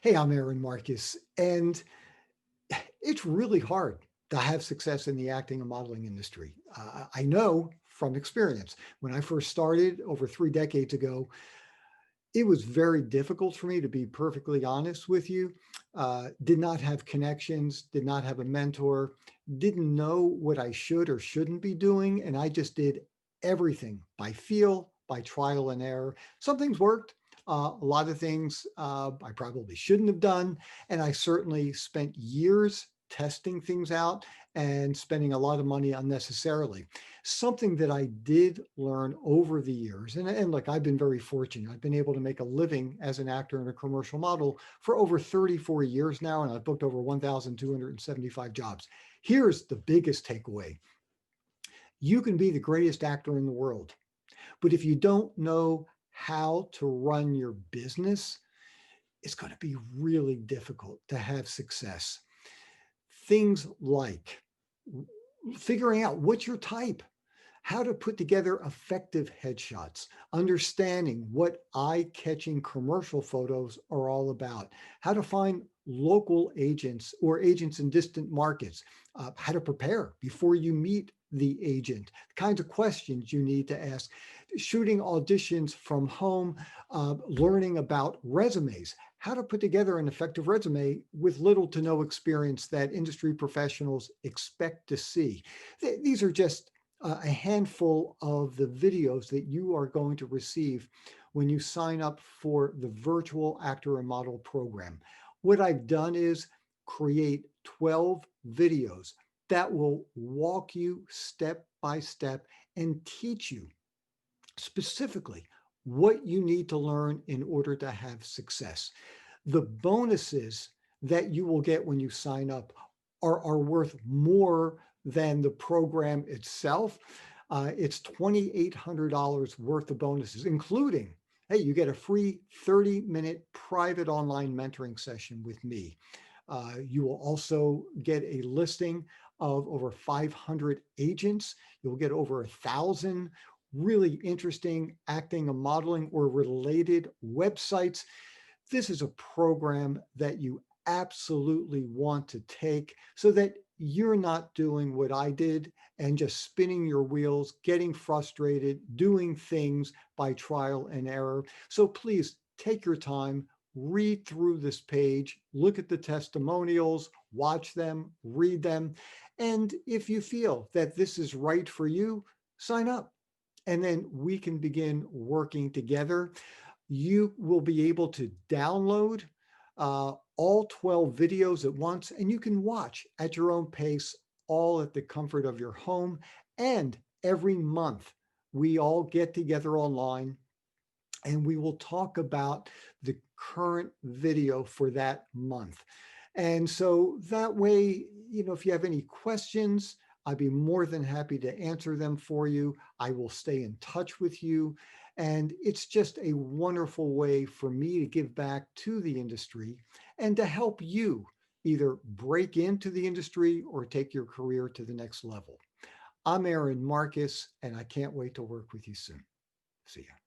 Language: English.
Hey, I'm Aaron Marcus, and it's really hard to have success in the acting and modeling industry. I know from experience. When I first started over 3 decades ago, it was very difficult for me, to be perfectly honest with you. Did not have connections, did not have a mentor, didn't know what I should or shouldn't be doing. And I just did everything by feel, by trial and error. Some things worked. A lot of things I probably shouldn't have done. And I certainly spent years testing things out and spending a lot of money unnecessarily. Something that I did learn over the years, and look, I've been very fortunate. I've been able to make a living as an actor and a commercial model for over 34 years now, and I've booked over 1,275 jobs. Here's the biggest takeaway. You can be the greatest actor in the world, but if you don't know how to run your business, it's going to be really difficult to have success. Things like figuring out what's your type, how to put together effective headshots, understanding what eye-catching commercial photos are all about, how to find local agents or agents in distant markets, how to prepare before you meet the agent, the kinds of questions you need to ask, shooting auditions from home, learning about resumes, how to put together an effective resume with little to no experience that industry professionals expect to see. These are just a handful of the videos that you are going to receive when you sign up for the virtual actor and model program. What I've done is create 12 videos that will walk you step by step and teach you specifically what you need to learn in order to have success. The bonuses that you will get when you sign up are worth more than the program itself. It's $2,800 worth of bonuses, including, hey, you get a free 30-minute private online mentoring session with me. You will also get a listing of over 500 agents. You'll get over 1,000 really interesting acting and modeling or related websites. This is a program that you absolutely want to take so that you're not doing what I did and just spinning your wheels, getting frustrated, doing things by trial and error. So please take your time, read through this page, look at the testimonials, watch them, read them. And if you feel that this is right for you, sign up. And then we can begin working together. You will be able to download all 12 videos at once, and you can watch at your own pace, all at the comfort of your home. And every month, we all get together online and we will talk about the current video for that month. And so that way, if you have any questions, I'd be more than happy to answer them for you. I will stay in touch with you. And it's just a wonderful way for me to give back to the industry and to help you either break into the industry or take your career to the next level. I'm Aaron Marcus, and I can't wait to work with you soon. See ya.